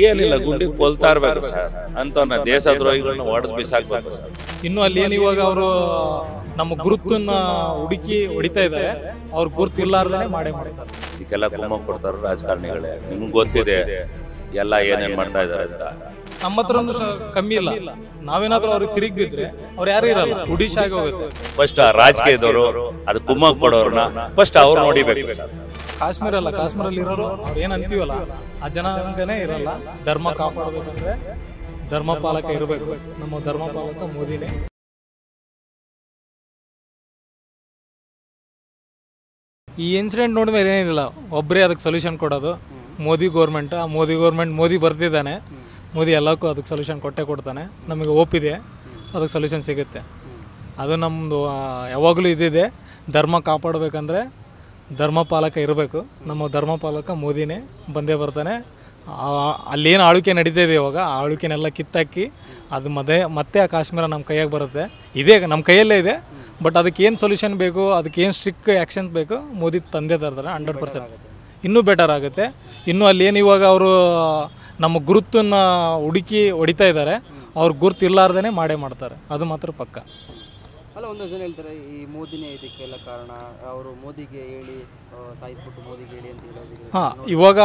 ಏನಿಲ್ಲ, ಗುಂಡಿ ಕೊಲ್ತಾ ಇರ್ಬೇಕು ಸರ್ ಅಂತವ್ರನ್ನ ದೇಶದ್ರೋಹಿಗಳನ್ನ ಹೊಡೆದು ಬಿಸಾಕ್ಬೇಕು ಸರ್. ಇನ್ನು ಅಲ್ಲಿ ಏನು ಇವಾಗ ಅವರು ನಮ್ಮ ಗುರುತನ್ನ ಹುಡುಕಿ ಹೊಡಿತಾ ಇದ್ದಾರೆ, ಅವ್ರ ಗುರುತು ಇಲ್ಲಾರ್ದೇ ಮಾಡೇ ಮಾಡ್ತಾರೆ. ಇದಕ್ಕೆಲ್ಲ ಕುಮ್ಮ ಕೊಡ್ತಾರ ರಾಜಕಾರಣಿಗಳೇ. ನಿಮ್ಗೆ ಗೊತ್ತಿದೆ ಎಲ್ಲ ಏನೇನ್ ಮಾಡ್ತಾ ಇದಾರೆ ಅಂತ. ನಮ್ಮ ಹತ್ರ ಕಮ್ಮಿ ಇಲ್ಲ, ನಾವೇನಾದ್ರೂ ಅವ್ರಿಗೆ ತಿರುಗಿ ಬಿದ್ರೆ ಅವ್ರು ಯಾರು ಇರಲ್ಲ, ಹುಡಿಶ್ ಆಗಿ ಹೋಗುತ್ತೆ. ಫಸ್ಟ್ ಆ ರಾಜಕೀಯದವರು ಅದು ಕುಮ್ಮ ಕೊಡೋರ್ನ ಫಸ್ಟ್ ಅವ್ರು ನೋಡಿಬೇಕು ಸರ್. ಕಾಶ್ಮೀರ ಅಲ್ಲ, ಕಾಶ್ಮೀರಲ್ಲಿ ಇರೋರು ಅವ್ರು ಏನ್ ಅಂತೀವಲ್ಲ ಆ ಜನಾಂಗನೇ ಇರಲ್ಲ. ಧರ್ಮ ಕಾಪಾಡಬೇಕಂದ್ರೆ ಧರ್ಮಪಾಲಕ ಇರಬೇಕು. ನಮ್ಮ ಧರ್ಮಪಾಲಕ ಮೋದಿನೇ. ಈ ಇನ್ಸಿಡೆಂಟ್ ನೋಡಿದ್ಮೇಲೆ ಏನಿಲ್ಲ, ಒಬ್ಬರೇ ಅದಕ್ಕೆ ಸೊಲ್ಯೂಷನ್ ಕೊಡೋದು ಮೋದಿ ಗೌರ್ಮೆಂಟ್. ಆ ಮೋದಿ ಬರ್ತಿದ್ದಾನೆ, ಮೋದಿ ಎಲ್ಲಕ್ಕೂ ಅದಕ್ಕೆ ಸೊಲ್ಯೂಷನ್ ಕೊಟ್ಟೇ ಕೊಡ್ತಾನೆ. ನಮಗೆ ಒಪ್ಪಿದೆ, ಸೊ ಅದಕ್ಕೆ ಸೊಲ್ಯೂಷನ್ ಸಿಗುತ್ತೆ. ಅದು ನಮ್ಮದು ಯಾವಾಗಲೂ ಇದಿದೆ, ಧರ್ಮ ಕಾಪಾಡಬೇಕಂದ್ರೆ ಧರ್ಮಪಾಲಕ ಇರಬೇಕು. ನಮ್ಮ ಧರ್ಮಪಾಲಕ ಮೋದಿನೇ ಬಂದೇ ಬರ್ತಾನೆ. ಅಲ್ಲೇನು ಆಳ್ವಿಕೆ ನಡೀತಿದೆ ಇವಾಗ, ಆ ಆಳ್ವಿಕೆನೆಲ್ಲ ಕಿತ್ತಾಕಿ ಅದು ಮತ್ತೆ ಆ ಕಾಶ್ಮೀರ ನಮ್ಮ ಕೈಯಾಗಿ ಬರುತ್ತೆ. ಇದೇ ನಮ್ಮ ಕೈಯಲ್ಲೇ ಇದೆ, ಬಟ್ ಅದಕ್ಕೆ ಏನು ಸೊಲ್ಯೂಷನ್ ಬೇಕು, ಅದಕ್ಕೆ ಏನು ಸ್ಟ್ರಿಕ್ಟ್ ಆ್ಯಕ್ಷನ್ಸ್ ಬೇಕು, ಮೋದಿ ತಂದೆ ತರ್ತಾರೆ 100%. ಇನ್ನೂ ಬೆಟರ್ ಆಗುತ್ತೆ. ಇನ್ನೂ ಅಲ್ಲೇನು ಇವಾಗ ಅವರು ನಮ್ಮ ಗುರುತನ್ನ ಹುಡುಕಿ ಹೊಡಿತಾ ಇದ್ದಾರೆ, ಅವ್ರ ಗುರುತು ಇಲ್ಲಾರ್ದೇ ಮಾಡೇ ಮಾಡ್ತಾರೆ, ಅದು ಮಾತ್ರ ಪಕ್ಕ. ಅಲ್ಲ, ಒಂದಷ್ಟು ಜನ ಹೇಳ್ತಾರೆ ಈ ಮೋದಿನೇ ಇದಕ್ಕೆಲ್ಲ ಕಾರಣ, ಅವರು ಮೋದಿಗೆ ಹೇಳಿ ಸಾಯಿಸ್ಬಿಟ್ಟು ಮೋದಿಗೆ ಹೇಳಿ ಅಂತ ಹೇಳೋದು. ಹಾಂ, ಇವಾಗ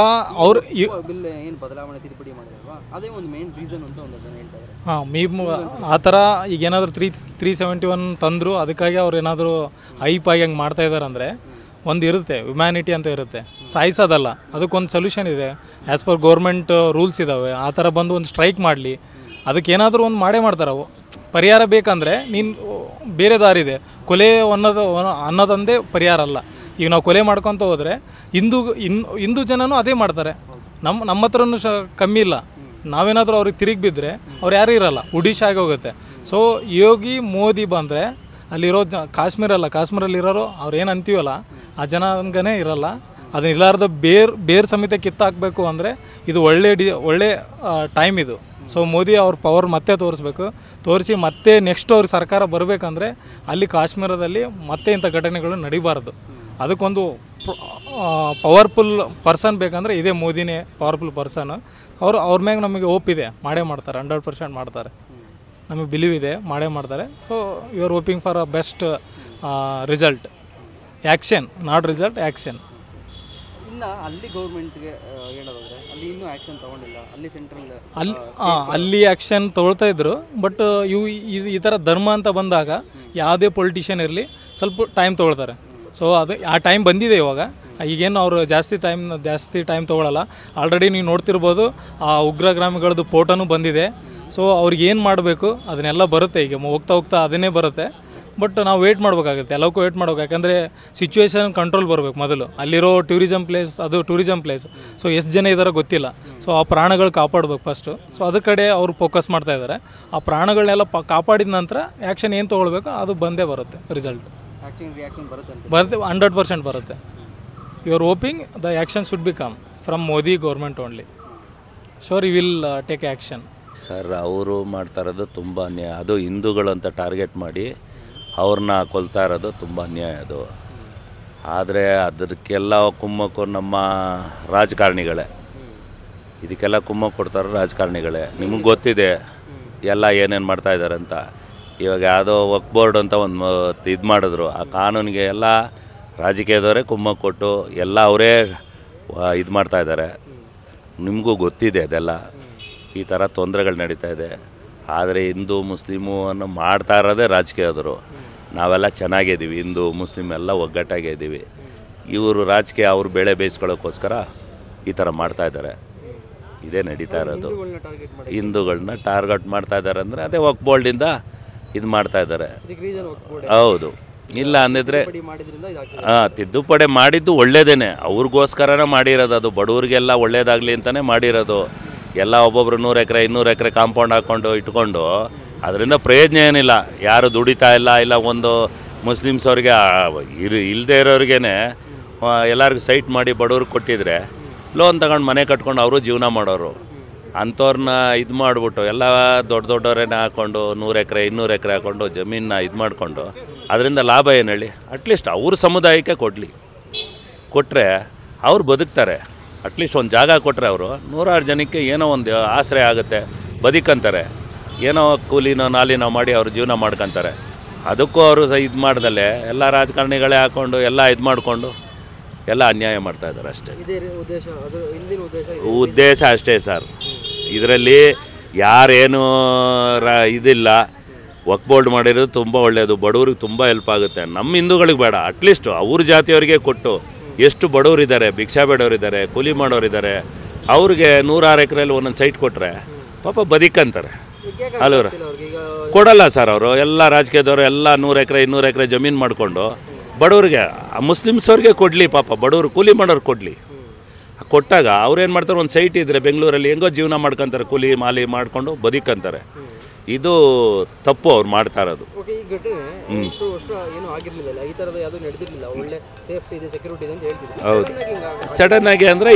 ಅವ್ರು ಬಿಲ್ ಏನು ಬದಲಾವಣೆ ತಿದ್ದುಪಡಿ ಮಾಡಿದಲ್ವಾ, ಅದೇ ಒಂದು ಮೇನ್ ರೀಸನ್ ಅಂತ ಒಂದಷ್ಟು ಜನ ಹೇಳ್ತಾರೆ. ಹಾಂ, ಆ ಥರ ಈಗ ಏನಾದರೂ 371 ತಂದರು, ಅದಕ್ಕಾಗಿ ಅವ್ರು ಏನಾದರೂ ಹೈಪ್ ಆಗಿ ಹಂಗೆ ಮಾಡ್ತಾ ಇದ್ದಾರೆ ಅಂದರೆ ಒಂದು ಇರುತ್ತೆ, ಹ್ಯುಮ್ಯಾನಿಟಿ ಅಂತ ಇರುತ್ತೆ, ಸಾಯಿಸೋದಲ್ಲ. ಅದಕ್ಕೊಂದು ಸೊಲ್ಯೂಷನ್ ಇದೆ, ಆ್ಯಸ್ ಪರ್ ಗೌರ್ಮೆಂಟ್ ರೂಲ್ಸ್ ಇದ್ದಾವೆ. ಆ ಥರ ಬಂದು ಒಂದು ಸ್ಟ್ರೈಕ್ ಮಾಡಲಿ, ಅದಕ್ಕೆ ಏನಾದರೂ ಒಂದು ಮಾಡೇ ಮಾಡ್ತಾರೆ. ಅವು ಪರಿಹಾರ ಬೇಕಂದರೆ ನೀನು ಬೇರೆ ದಾರಿ ಇದೆ. ಕೊಲೆ ಅನ್ನೋದೊಂದೇ ಪರಿಹಾರ ಅಲ್ಲ. ಈಗ ನಾವು ಕೊಲೆ ಮಾಡ್ಕೊತ ಹೋದರೆ ಹಿಂದೂ ಜನನೂ ಅದೇ ಮಾಡ್ತಾರೆ. ನಮ್ಮ ಹತ್ರನೂ ಕಮ್ಮಿ ಇಲ್ಲ, ನಾವೇನಾದರೂ ಅವ್ರಿಗೆ ತಿರುಗಿ ಬಿದ್ದರೆ ಅವ್ರು ಯಾರೂ ಇರಲ್ಲ, ಹುಡಿಶ್ ಆಗಿ ಹೋಗುತ್ತೆ. ಸೊ ಯೋಗಿ ಮೋದಿ ಬಂದರೆ ಅಲ್ಲಿರೋ ಕಾಶ್ಮೀರಲ್ಲಿರೋರು ಅವ್ರು ಏನು ಅಂತೀವಲ್ಲ ಆ ಜನಾಂಗನೇ ಇರಲ್ಲ. ಅದನ್ನ ಇಲ್ಲಾರ್ದ ಬೇರೆ ಸಮೇತ ಕಿತ್ತಾಕಬೇಕು ಅಂದರೆ ಇದು ಒಳ್ಳೆ ಟೈಮ್ ಇದು. ಸೊ ಮೋದಿ ಅವ್ರ ಪವರ್ ಮತ್ತೆ ತೋರಿಸಿ ಮತ್ತೆ ನೆಕ್ಸ್ಟ್ ಅವ್ರ ಸರ್ಕಾರ ಬರಬೇಕಂದ್ರೆ ಅಲ್ಲಿ ಕಾಶ್ಮೀರದಲ್ಲಿ ಮತ್ತೆ ಇಂಥ ಘಟನೆಗಳು ನಡಿಬಾರ್ದು. ಅದಕ್ಕೊಂದು ಪವರ್ಫುಲ್ ಪರ್ಸನ್ ಬೇಕಂದರೆ ಇದೇ ಮೋದಿನೇ ಪವರ್ಫುಲ್ ಪರ್ಸನ್. ಅವ್ರ ಮ್ಯಾಗ ನಮಗೆ ಒಪ್ಪಿದೆ, ಮಾಡೇ ಮಾಡ್ತಾರೆ, 100% ಮಾಡ್ತಾರೆ. ನಮಗೆ ಬಿಲೀವ್ ಇದೆ, ಮಾಡೇ ಮಾಡ್ತಾರೆ. So you are hoping for a best result. Action, not result, action. ಇನ್ನು ಅಲ್ಲಿ ಗೌರ್ಮೆಂಟ್ಗೆ ಹೇಳೋದಾದ್ರೆ ಅಲ್ಲಿ ಇನ್ನೂ ಆ್ಯಕ್ಷನ್ ತೊಗೊಂಡಿಲ್ಲ. ಅಲ್ಲಿ ಸೆಂಟ್ರಲ್ ಅಲ್ಲಿ ಆ್ಯಕ್ಷನ್ ತೊಗೊಳ್ತಾ ಇದ್ರು. ಬಟ್ ಈ ಥರ ಧರ್ಮ ಅಂತ ಬಂದಾಗ ಯಾವುದೇ ಪೊಲಿಟಿಷಿಯನ್ ಇರಲಿ ಸ್ವಲ್ಪ ಟೈಮ್ ತೊಗೊಳ್ತಾರೆ. ಸೊ ಅದು ಆ ಟೈಮ್ ಬಂದಿದೆ ಇವಾಗ. ಈಗೇನು ಅವರು ಜಾಸ್ತಿ ಟೈಮ್ ತೊಗೊಳ್ಳಲ್ಲ. ಆಲ್ರೆಡಿ ನೀವು ನೋಡ್ತಿರ್ಬೋದು, ಆ ಉಗ್ರಗಾಮಿಗಳದ್ದು ಫೋಟೋನೂ ಬಂದಿದೆ. ಸೊ ಅವ್ರಿಗೆ ಏನು ಮಾಡಬೇಕು ಅದನ್ನೆಲ್ಲ ಬರುತ್ತೆ. ಈಗ ಹೋಗ್ತಾ ಅದನ್ನೇ ಬರುತ್ತೆ. ಬಟ್ ನಾವು ವೇಟ್ ಮಾಡಬೇಕಾಗುತ್ತೆ, ಎಲ್ಲಕ್ಕೂ ವೇಟ್ ಮಾಡ್ಬೇಕು. ಯಾಕಂದರೆ ಸಿಚುವೇಶನ್ ಕಂಟ್ರೋಲ್ ಬರಬೇಕು ಮೊದಲು. ಅಲ್ಲಿರೋ ಟೂರಿಸಮ್ ಪ್ಲೇಸ್. ಸೊ ಎಷ್ಟು ಜನ ಇದ್ದಾರೋ ಗೊತ್ತಿಲ್ಲ. ಸೊ ಆ ಪ್ರಾಣಗಳು ಕಾಪಾಡಬೇಕು ಫಸ್ಟು. ಸೊ ಅದ್ರ ಕಡೆ ಅವರು ಫೋಕಸ್ ಮಾಡ್ತಾ ಇದ್ದಾರೆ. ಆ ಪ್ರಾಣಗಳನ್ನೆಲ್ಲ ಕಾಪಾಡಿದ ನಂತರ ಆ್ಯಕ್ಷನ್ ಏನು ತೊಗೊಳ್ಬೇಕು ಅದು ಬಂದೇ ಬರುತ್ತೆ. ರಿಸಲ್ಟ್ ಬರುತ್ತೆ, 100% ಬರುತ್ತೆ. You are hoping the action should be come from Modi government only. Sure you will take action. Sir, ಅವರು ಮಾಡ್ತಾ ಇರೋದು ತುಂಬ ಅನ್ಯಾಯ. ಅದು ಹಿಂದೂಗಳು ಅಂತ ಟಾರ್ಗೆಟ್ ಮಾಡಿ ಅವ್ರನ್ನ ಕೊಲ್ತಾ ಇರೋದು ತುಂಬ ಅನ್ಯಾಯ ಅದು. ಆದರೆ ಅದಕ್ಕೆಲ್ಲ ಕುಮ್ಮಕ್ಕು ನಮ್ಮ ರಾಜಕಾರಣಿಗಳೇ. ಇದಕ್ಕೆಲ್ಲ ಕುಮ್ಮಕ್ಕು ಕೊಡ್ತಾರೋ ರಾಜಕಾರಣಿಗಳೇ. ನಿಮಗೆ ಗೊತ್ತಿದೆ ಎಲ್ಲ ಏನೇನು ಮಾಡ್ತಾ ಇದ್ದಾರೆ ಅಂತ. ಇವಾಗ ಯಾವುದೋ ವಕ್ಫ್ ಬೋರ್ಡ್ ಅಂತ ಒಂದು ಇದು ಮಾಡಿದ್ರು. ಆ ಕಾನೂನಿಗೆ ಎಲ್ಲ ರಾಜಕೀಯದವರೇ ಕುಮ್ಮಕ್ಕು ಕೊಟ್ಟು ಎಲ್ಲ ಅವರೇ ಇದು ಮಾಡ್ತಾಯಿದ್ದಾರೆ. ನಿಮಗೂ ಗೊತ್ತಿದೆ ಅದೆಲ್ಲ. ಈ ಥರ ತೊಂದರೆಗಳು ನಡೀತಾ ಇದೆ. ಆದರೆ ಹಿಂದೂ ಮುಸ್ಲಿಮು ಅನ್ನೋ ಮಾಡ್ತಾ ಇರೋದೇ ರಾಜಕೀಯದವರು. ನಾವೆಲ್ಲ ಚೆನ್ನಾಗಿದ್ದೀವಿ, ಹಿಂದೂ ಮುಸ್ಲಿಮ್ ಎಲ್ಲ ಒಗ್ಗಟ್ಟಾಗೇ ಇದ್ದೀವಿ. ಇವರು ರಾಜಕೀಯ ಅವ್ರು ಬೆಳೆ ಬೇಯಿಸ್ಕೊಳ್ಳೋಕ್ಕೋಸ್ಕರ ಈ ಥರ ಮಾಡ್ತಾಯಿದ್ದಾರೆ. ಇದೇ ನಡೀತಾ ಇರೋದು. ಹಿಂದೂಗಳನ್ನ ಟಾರ್ಗೆಟ್ ಮಾಡ್ತಾ ಇದ್ದಾರೆ ಅಂದರೆ ಅದೇ ವಕ್ಫ್ ಬೋರ್ಡಿಂದ ಇದು ಮಾಡ್ತಾಯಿದ್ದಾರೆ. ಹೌದು, ಇಲ್ಲ ಅಂದಿದ್ರೆ ತಿದ್ದುಪಡಿ ಮಾಡಿದ್ದು ಒಳ್ಳೇದೇ. ಅವ್ರಿಗೋಸ್ಕರನೇ ಮಾಡಿರೋದು. ಅದು ಬಡವರಿಗೆಲ್ಲ ಒಳ್ಳೇದಾಗಲಿ ಅಂತಲೇ ಮಾಡಿರೋದು. ಎಲ್ಲ ಒಬ್ಬೊಬ್ರು 100 ಎಕರೆ 200 ಎಕರೆ ಕಾಂಪೌಂಡ್ ಹಾಕ್ಕೊಂಡು ಇಟ್ಕೊಂಡು ಅದರಿಂದ ಪ್ರಯೋಜನ ಏನಿಲ್ಲ. ಯಾರು ದುಡಿತಾ ಇಲ್ಲ ಒಂದು ಮುಸ್ಲಿಮ್ಸ್ ಅವ್ರಿಗೆ ಇಲ್ಲದೆ ಇರೋರಿಗೇ ಎಲ್ಲರಿಗೂ ಸೈಟ್ ಮಾಡಿ ಬಡವ್ರಿಗೆ ಕೊಟ್ಟಿದ್ರೆ ಲೋನ್ ತಗೊಂಡು ಮನೆ ಕಟ್ಕೊಂಡು ಅವರು ಜೀವನ ಮಾಡೋರು. ಅಂಥವ್ರನ್ನ ಇದು ಮಾಡಿಬಿಟ್ಟು ಎಲ್ಲ ದೊಡ್ಡವರೇನೆ ಹಾಕ್ಕೊಂಡು 100 ಎಕರೆ 200 ಎಕರೆ ಹಾಕ್ಕೊಂಡು ಜಮೀನನ್ನ ಇದು ಮಾಡಿಕೊಂಡು ಅದರಿಂದ ಲಾಭ ಏನು ಹೇಳಿ? ಅಟ್ಲೀಸ್ಟ್ ಅವ್ರ ಸಮುದಾಯಕ್ಕೆ ಕೊಟ್ಟರೆ ಅವ್ರು ಬದುಕ್ತಾರೆ. ಅಟ್ಲೀಸ್ಟ್ ಒಂದು ಜಾಗ ಕೊಟ್ಟರೆ ಅವರು 100 ಜನಕ್ಕೆ ಏನೋ ಒಂದು ಆಶ್ರಯ ಆಗುತ್ತೆ, ಬದುಕಂತಾರೆ, ಏನೋ ಕೂಲಿನೋ ನಾಲಿನೋ ಮಾಡಿ ಅವರು ಜೀವನ ಮಾಡ್ಕೊತಾರೆ. ಅದಕ್ಕೂ ಅವರು ಇದು ಮಾಡ್ದಲ್ಲೇ ಎಲ್ಲ ರಾಜಕಾರಣಿಗಳೇ ಹಾಕ್ಕೊಂಡು ಎಲ್ಲ ಇದು ಮಾಡಿಕೊಂಡು ಎಲ್ಲ ಅನ್ಯಾಯ ಮಾಡ್ತಾಯಿದ್ದಾರೆ ಅಷ್ಟೇ. ಉದ್ದೇಶ ಅಷ್ಟೇ ಸರ್. ಇದರಲ್ಲಿ ಯಾರೇನು ಇದಿಲ್ಲ, ವಕ್ಬೋಲ್ಡ್ ಮಾಡಿರೋದು ತುಂಬ ಒಳ್ಳೆಯದು, ಬಡವ್ರಿಗೆ ತುಂಬ ಹೆಲ್ಪ್ ಆಗುತ್ತೆ. ನಮ್ಮ ಹಿಂದೂಗಳಿಗೆ ಬೇಡ, ಅಟ್ಲೀಸ್ಟು ಅವ್ರ ಜಾತಿಯವರಿಗೆ ಕೊಟ್ಟು, ಎಷ್ಟು ಬಡವರಿದ್ದಾರೆ, ಭಿಕ್ಷಾ ಬೇಡವರಿದ್ದಾರೆ, ಕೂಲಿ ಮಾಡೋರಿದ್ದಾರೆ, ಅವ್ರಿಗೆ 106 ಎಕರೆಯಲ್ಲಿ ಒಂದೊಂದು ಸೈಟ್ ಕೊಟ್ಟರೆ ಪಾಪ ಬದುಕಂತಾರೆ. ಅಲ್ಲವ್ರ ಕೊಡಲ್ಲ ಸರ್ ಅವರು. ಎಲ್ಲ ರಾಜಕೀಯದವರು ಎಲ್ಲ 100 ಎಕರೆ 200 ಎಕರೆ ಜಮೀನು ಮಾಡಿಕೊಂಡು ಬಡವ್ರಿಗೆ, ಮುಸ್ಲಿಮ್ಸವ್ರಿಗೆ ಕೊಡಲಿ, ಪಾಪ ಬಡವರು ಕೂಲಿ ಮಾಡೋರು ಕೊಡಲಿ. ಕೊಟ್ಟಾಗ ಅವ್ರೇನು ಮಾಡ್ತಾರೆ, ಒಂದು ಸೈಟ್ ಇದ್ದರೆ ಬೆಂಗಳೂರಲ್ಲಿ ಹೆಂಗೋ ಜೀವನ ಮಾಡ್ಕೊತಾರೆ, ಕೂಲಿ ಮಾಲಿ ಮಾಡಿಕೊಂಡು ಬದುಕಂತಾರೆ. ಇದು ತಪ್ಪು ಅವ್ರು ಮಾಡ್ತಾ ಇರೋದು. ಹೌದು, ಸಡನ್ನಾಗಿ ಅಂದರೆ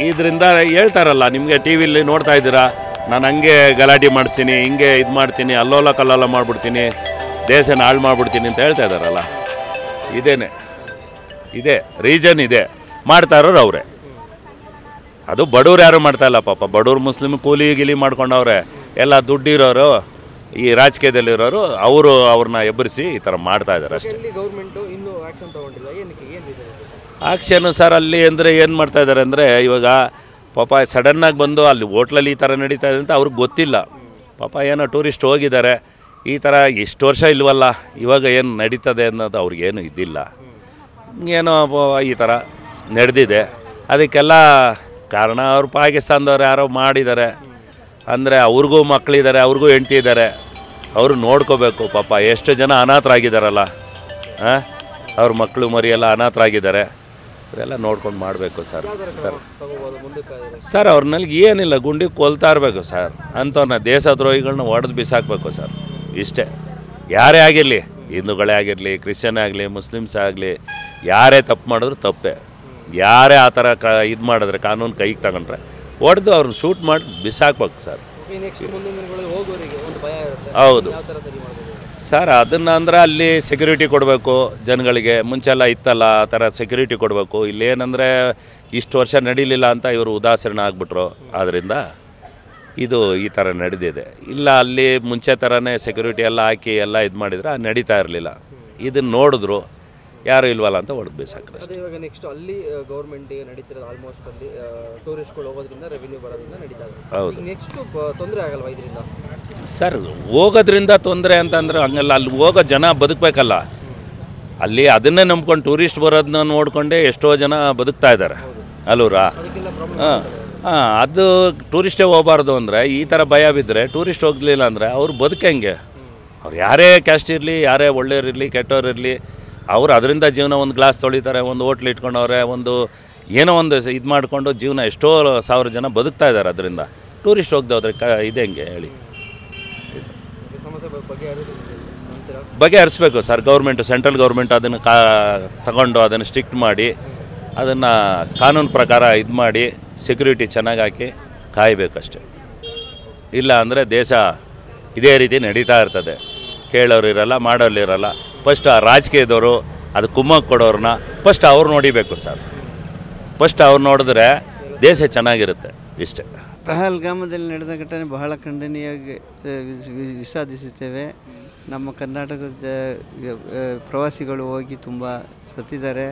ಇದರಿಂದ ಹೇಳ್ತಾರಲ್ಲ, ನಿಮಗೆ ಟಿ ವಿಲಿ ನೋಡ್ತಾ ಇದ್ದೀರಾ, ನಾನು ಹಂಗೆ ಗಲಾಟೆ ಮಾಡಿಸ್ತೀನಿ, ಹಿಂಗೆ ಇದು ಮಾಡ್ತೀನಿ, ಅಲ್ಲೋಲ ಕಲ್ಲೋಲ ಮಾಡಿಬಿಡ್ತೀನಿ, ದೇಶನ ಹಾಳು ಮಾಡಿಬಿಡ್ತೀನಿ ಅಂತ ಹೇಳ್ತಾ ಇದ್ದಾರಲ್ಲ, ಇದೇ ರೀಸನ್ ಇದೆ. ಮಾಡ್ತಾ ಇರೋರು ಅವರೇ. ಅದು ಬಡವ್ರು ಯಾರು ಮಾಡ್ತಾಯಿಲ್ಲ ಪಾಪ. ಬಡವ್ರು ಮುಸ್ಲಿಮ್ ಕೂಲಿ ಗಿಲಿ ಮಾಡ್ಕೊಂಡವ್ರೆ, ಎಲ್ಲ ದುಡ್ಡಿರೋರು, ಈ ರಾಜಕೀಯದಲ್ಲಿರೋರು, ಅವ್ರನ್ನ ಎಬ್ಬರಿಸಿ ಈ ಥರ ಮಾಡ್ತಾ ಇದ್ದಾರೆ ಅಷ್ಟೇ. ಆಕ್ಷನು ಸರ್ ಅಲ್ಲಿ ಅಂದರೆ ಏನು ಮಾಡ್ತಾ ಇದ್ದಾರೆ ಅಂದರೆ, ಇವಾಗ ಪಾಪ ಸಡನ್ನಾಗಿ ಬಂದು ಅಲ್ಲಿ ಹೋಟ್ಲಲ್ಲಿ ಈ ಥರ ನಡೀತಾ ಇದೆ ಅಂತ ಅವ್ರಿಗೆ ಗೊತ್ತಿಲ್ಲ. ಪಾಪ ಏನೋ ಟೂರಿಸ್ಟ್ ಹೋಗಿದ್ದಾರೆ, ಈ ಥರ ಇಷ್ಟು ವರ್ಷ ಇಲ್ವಲ್ಲ, ಇವಾಗ ಏನು ನಡೀತದೆ ಅನ್ನೋದು ಅವ್ರಿಗೇನು ಇದಿಲ್ಲ. ಏನೋ ಈ ಥರ ನಡೆದಿದೆ. ಅದಕ್ಕೆಲ್ಲ ಕಾರಣ ಅವ್ರು ಪಾಕಿಸ್ತಾನದವ್ರು ಯಾರೋ ಮಾಡಿದ್ದಾರೆ. ಅಂದರೆ ಅವ್ರಿಗೂ ಮಕ್ಕಳಿದ್ದಾರೆ, ಅವ್ರಿಗೂ ಹೆಂಡ್ತಿ ಇದ್ದಾರೆ, ಅವರು ನೋಡ್ಕೋಬೇಕು. ಪಾಪ ಎಷ್ಟು ಜನ ಅನಾಥರಾಗಿದ್ದಾರಲ್ಲ, ಅವ್ರ ಮಕ್ಕಳು ಮರಿಯೆಲ್ಲ ಅನಾಥರಾಗಿದ್ದಾರೆ. ಅದೆಲ್ಲ ನೋಡ್ಕೊಂಡು ಮಾಡಬೇಕು ಸರ್. ಸರ್ ಅವ್ರನ್ನಲ್ಲಿ ಏನಿಲ್ಲ, ಗುಂಡಿಗೆ ಕೊಲ್ತಾ ಇರಬೇಕು ಸರ್. ಅಂಥವ್ರನ್ನ ದೇಶದ್ರೋಹಿಗಳನ್ನ ಹೊಡೆದು ಬಿಸಾಕಬೇಕು ಸರ್. ಇಷ್ಟೇ. ಯಾರೇ ಆಗಿರಲಿ, ಹಿಂದೂಗಳೇ ಆಗಿರಲಿ, ಕ್ರಿಶ್ಚಿಯನ್ ಆಗಲಿ, ಮುಸ್ಲಿಮ್ಸ್ ಆಗಲಿ, ಯಾರೇ ತಪ್ಪು ಮಾಡಿದ್ರು ತಪ್ಪೇ. ಯಾರೇ ಆ ಥರ ಇದು ಮಾಡಿದ್ರೆ, ಕಾನೂನು ಕೈಗೆ ತಗೊಂಡ್ರೆ ಹೊಡೆದು ಅವ್ರನ್ನ ಶೂಟ್ ಮಾಡಿ ಬಿಸಾಕ್ಬೇಕು ಸರ್. ಹೌದು ಸರ್. ಅದನ್ನು ಅಂದರೆ ಅಲ್ಲಿ ಸೆಕ್ಯೂರಿಟಿ ಕೊಡಬೇಕು ಜನಗಳಿಗೆ. ಮುಂಚೆಲ್ಲ ಇತ್ತಲ್ಲ ಆ ಥರ ಸೆಕ್ಯೂರಿಟಿ ಕೊಡಬೇಕು. ಇಲ್ಲೇನಂದರೆ ಇಷ್ಟು ವರ್ಷ ನಡೀಲಿಲ್ಲ ಅಂತ ಇವರು ಉದಾಸೀನ ಆಗಿಬಿಟ್ರು. ಆದ್ದರಿಂದ ಇದು ಈ ಥರ ನಡೆದಿದೆ. ಇಲ್ಲ ಅಲ್ಲಿ ಮುಂಚೆ ಥರನೇ ಸೆಕ್ಯೂರಿಟಿ ಎಲ್ಲ ಹಾಕಿ ಎಲ್ಲ ಇದು ಮಾಡಿದರೆ ನಡೀತಾ ಇರಲಿಲ್ಲ. ಇದನ್ನು ನೋಡಿದ್ರು, ಯಾರು ಇಲ್ವಲ್ಲ ಅಂತ ಹೊಡೆದು ಬೇಸಾಕ್ರೆ. ಇವಾಗ ನೆಕ್ಸ್ಟ್ ಅಲ್ಲಿ ಗೌರ್ಮೆಂಟ್ ನಡೀತಿರೋದು ಆಲ್ಮೋಸ್ಟ್ ಅಲ್ಲಿ ಟೂರಿಸ್ಟ್ಗಳು ಹೋಗೋದ್ರಿಂದ ರೆವಿನ್ಯೂ ಬರೋದ್ರಿಂದ ನಡೀತಾ ಇದೆ. ಹೌದು. ನೆಕ್ಸ್ಟ್ ತೊಂದರೆ ಆಗಲ್ವಾ ಇದರಿಂದ? ಸರ್ ಹೋಗೋದ್ರಿಂದ ತೊಂದರೆ ಅಂತಂದ್ರೆ ಹಂಗಲ್ಲ, ಅಲ್ಲಿ ಹೋಗೋ ಜನ ಬದುಕಬೇಕಲ್ಲ. ಅಲ್ಲಿ ಅದನ್ನೇ ನಂಬ್ಕೊಂಡು ಟೂರಿಸ್ಟ್ ಬರೋದನ್ನ ನೋಡಿಕೊಂಡೇ ಎಷ್ಟೋ ಜನ ಬದುಕ್ತಾ ಇದ್ದಾರೆ ಅಲ್ಲೂರಾ. ಅದು ಟೂರಿಸ್ಟೇ ಹೋಗಬಾರ್ದು ಅಂದರೆ ಈ ಥರ ಭಯ ಬಿದ್ದರೆ ಟೂರಿಸ್ಟ್ ಹೋಗಲಿಲ್ಲ ಅಂದರೆ ಅವ್ರು ಬದುಕಂಗೆ. ಅವ್ರು ಯಾರೇ ಕ್ಯಾಸ್ಟ್ ಇರಲಿ, ಯಾರೇ ಒಳ್ಳೆಯವ್ರಿರಲಿ ಕೆಟ್ಟವ್ರಿರಲಿ, ಅವರು ಅದರಿಂದ ಜೀವನ ಒಂದು ಗ್ಲಾಸ್ ತೊಳಿತಾರೆ, ಒಂದು ಹೋಟ್ಲ್ ಇಟ್ಕೊಂಡವ್ರೆ, ಒಂದು ಏನೋ ಒಂದು ಇದು ಮಾಡಿಕೊಂಡು ಜೀವನ ಎಷ್ಟೋ 1000 ಜನ ಬದುಕ್ತಾ ಇದ್ದಾರೆ. ಅದರಿಂದ ಟೂರಿಸ್ಟ್ ಹೋಗದೆ ಹೋದರೆ ಇದೆ ಹೆಂಗೆ ಹೇಳಿ? ಬಗೆಹರಿಸ್ಬೇಕು ಸರ್ ಗೌರ್ಮೆಂಟು, ಸೆಂಟ್ರಲ್ ಗೌರ್ಮೆಂಟ್ ಅದನ್ನು ತಗೊಂಡು ಅದನ್ನು ಸ್ಟ್ರಿಕ್ಟ್ ಮಾಡಿ, ಅದನ್ನು ಕಾನೂನು ಪ್ರಕಾರ ಇದು ಮಾಡಿ ಸೆಕ್ಯೂರಿಟಿ ಚೆನ್ನಾಗಿ ಹಾಕಿ ಕಾಯಬೇಕಷ್ಟೆ. ಇಲ್ಲ ಅಂದರೆ ದೇಶ ಇದೇ ರೀತಿ ನಡೀತಾ ಇರ್ತದೆ. ಕೇಳೋರು ಇರಲ್ಲ, ಮಾಡೋರು ಇರಲ್ಲ. ಫಸ್ಟ್ ಆ ರಾಜಕೀಯದವರು ಅದು ಕುಮ್ಮಕ್ಕೆ ಕೊಡೋರನ್ನ ಫಸ್ಟ್ ಅವ್ರು ನೋಡಿಬೇಕು ಸರ್. ಫಸ್ಟ್ ಅವ್ರು ನೋಡಿದ್ರೆ ದೇಶ ಚೆನ್ನಾಗಿರುತ್ತೆ. ಇಷ್ಟೇ. ಪಹಲ್ಗಾಮದಲ್ಲಿ ನಡೆದ ಘಟನೆ ಬಹಳ ಖಂಡನೀಯವಾಗಿ ವಿಷಾದಿಸುತ್ತೇವೆ. ನಮ್ಮ ಕರ್ನಾಟಕದ ಪ್ರವಾಸಿಗಳು ಹೋಗಿ ತುಂಬ ಸತ್ತಿದ್ದಾರೆ.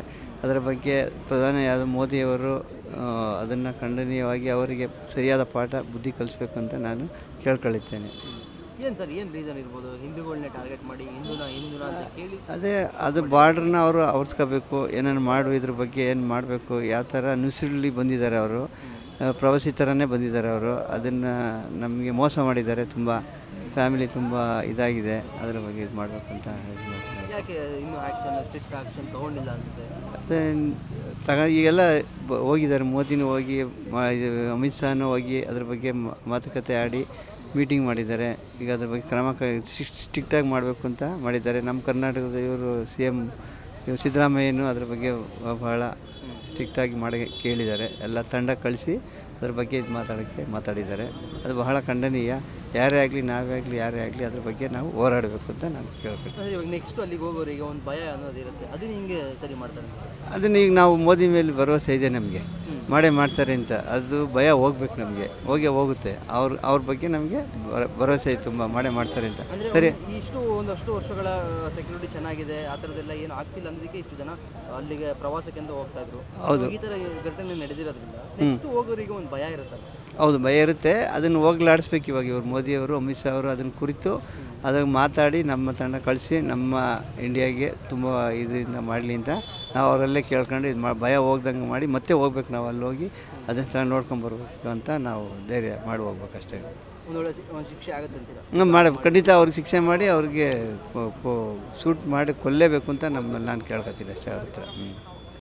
ಅದರ ಬಗ್ಗೆ ಪ್ರಧಾನಿಯಾದ ಮೋದಿಯವರು ಅದನ್ನು ಖಂಡನೀಯವಾಗಿ ಅವರಿಗೆ ಸರಿಯಾದ ಪಾಠ ಬುದ್ಧಿ ಕಲಿಸ್ಬೇಕು ಅಂತ ನಾನು ಕೇಳ್ಕೊಳ್ಳುತ್ತೇನೆ. ಏನು ಸರ್, ಏನು ರೀಸನ್ ಇರ್ಬೋದು ಹಿಂದೂಗಳನ್ನ ಟಾರ್ಗೆಟ್ ಮಾಡಿ ಹಿಂದೂನ ಅಂತ ಕೇಳಿ? ಅದೇ ಅದು ಬಾರ್ಡ್ರನ್ನ ಅವರು ಆವರಿಸ್ಕೋಬೇಕು. ಏನೇನು ಇದ್ರ ಬಗ್ಗೆ ಏನು ಮಾಡಬೇಕು, ಯಾವ ಥರ ನ್ಯೂಸ್ಲಿ ಬಂದಿದ್ದಾರೆ ಅವರು, ಪ್ರವಾಸಿ ಥರನೇ ಬಂದಿದ್ದಾರೆ ಅವರು. ಅದನ್ನು ನಮಗೆ ಮೋಸ ಮಾಡಿದ್ದಾರೆ. ತುಂಬ ಫ್ಯಾಮಿಲಿ ತುಂಬ ಇದಾಗಿದೆ. ಅದರ ಬಗ್ಗೆ ಇದು ಮಾಡಬೇಕು ಅಂತ ಯಾಕೆ ಇನ್ನೂ ಸ್ಟ್ರಿಕ್ಟ್ ಆ್ಯಕ್ಷನ್ ತೊಗೊಂಡಿಲ್ಲ ಅನಿಸುತ್ತೆ? ಅದೇ ಈಗೆಲ್ಲ ಹೋಗಿದ್ದಾರೆ. ಮೋದಿನೂ ಹೋಗಿ, ಅಮಿತ್ ಶಾನೂ ಹೋಗಿ ಅದ್ರ ಬಗ್ಗೆ ಮಾತುಕತೆ ಆಡಿ ಮೀಟಿಂಗ್ ಮಾಡಿದ್ದಾರೆ. ಈಗ ಅದ್ರ ಬಗ್ಗೆ ಕ್ರಮ ಸ್ಟ್ರಿಕ್ಟಾಗಿ ಮಾಡಬೇಕು ಅಂತ ಮಾಡಿದ್ದಾರೆ. ನಮ್ಮ ಕರ್ನಾಟಕದ ಇವರು CM ಸಿದ್ದರಾಮಯ್ಯನೂ ಅದ್ರ ಬಗ್ಗೆ ಬಹಳ ಸ್ಟ್ರಿಕ್ಟಾಗಿ ಮಾಡಿ ಕೇಳಿದ್ದಾರೆ. ಎಲ್ಲ ತಂಡ ಕಳಿಸಿ ಅದ್ರ ಬಗ್ಗೆ ಇದು ಮಾತಾಡಿದ್ದಾರೆ. ಅದು ಬಹಳ ಖಂಡನೀಯ. ಯಾರೇ ಆಗಲಿ, ನಾವೇ ಆಗಲಿ, ಯಾರೇ ಆಗಲಿ ಅದ್ರ ಬಗ್ಗೆ ನಾವು ಹೋರಾಡಬೇಕು ಅಂತ ನಾನು ಕೇಳ್ಬೇಕು. ಇವಾಗ ನೆಕ್ಸ್ಟ್ ಅಲ್ಲಿಗೆ ಹೋಗೋರಿಗೆ ಒಂದು ಭಯ ಅನ್ನೋದಿರುತ್ತೆ, ಅದನ್ನ ಹಿಂಗೆ ಸರಿ ಮಾಡ್ತಾರೆ. ಅದನ್ನ ಈಗ ನಾವು ಮೋದಿ ಮೇಲೆ ಭರವಸೆ ಇದೆ ನಮಗೆ. ಮಾಡೇ ಮಾಡ್ತಾರೆ ಅಂತ ಅದು ಭಯ ಹೋಗ್ಬೇಕು ನಮಗೆ ಹೋಗುತ್ತೆ ಅವ್ರ ಬಗ್ಗೆ ನಮಗೆ ಭರವಸೆ ಇದೆ ತುಂಬ ಮಾಡೇ ಮಾಡ್ತಾರೆ ಅಂತ. ಸರಿ, ಇಷ್ಟು ಒಂದಷ್ಟು ವರ್ಷಗಳ ಸೆಕ್ಯೂರಿಟಿ ಚೆನ್ನಾಗಿದೆ, ಆ ಥರದ್ದೆಲ್ಲ ಏನು ಆಗ್ತಿಲ್ಲ ಅನ್ನೋದಕ್ಕೆ ಇಷ್ಟು ಜನ ಅಲ್ಲಿಗೆ ಪ್ರವಾಸಕ್ಕೆಂದು ಹೋಗ್ತಾ ಇದ್ರು. ಹೌದು, ಈ ಥರ ಘಟನೆ ನಡೆದಿರೋದ್ರಿಂದ ನೆಕ್ಸ್ಟ್ ಹೋಗೋರಿಗೆ ಒಂದು ಭಯ ಇರುತ್ತಲ್ಲ. ಹೌದು, ಭಯ ಇರುತ್ತೆ. ಅದನ್ನು ಹೋಗ್ಲಾಡಿಸ್ಬೇಕು ಇವಾಗ ಇವರು ಮೋದಿಯವರು, ಅಮಿತ್ ಶಾ ಅವರು ಅದನ್ನು ಕುರಿತು ಅದಾಗ ಮಾತಾಡಿ ನಮ್ಮ ತಂಡ ಕಳಿಸಿ ನಮ್ಮ ಇಂಡಿಯಾಗೆ ತುಂಬ ಇದರಿಂದ ಮಾಡಲಿ ಅಂತ ನಾವು ಅವರಲ್ಲೇ ಕೇಳ್ಕೊಂಡು ಇದು ಭಯ ಹೋಗ್ದಂಗೆ ಮಾಡಿ ಮತ್ತೆ ಹೋಗ್ಬೇಕು. ನಾವು ಅಲ್ಲಿ ಹೋಗಿ ಅದನ್ನ ಥರ ನೋಡ್ಕೊಂಬರ್ಬೇಕು ಅಂತ ನಾವು ಧೈರ್ಯ ಮಾಡಿ ಹೋಗ್ಬೇಕು ಅಷ್ಟೇ. ಒಂದು ಶಿಕ್ಷೆ ಆಗುತ್ತೆ ಅಂತೀರಾ? ಮಾಡಿ ಖಂಡಿತ ಅವ್ರಿಗೆ ಶಿಕ್ಷೆ ಮಾಡಿ ಅವ್ರಿಗೆ ಸೂಟ್ ಮಾಡಿ ಕೊಲ್ಲೇಬೇಕು ಅಂತ ನಾನು ಕೇಳ್ಕೊತೀನಿ ಅಷ್ಟೇ ಅವ್ರ ಹತ್ರ.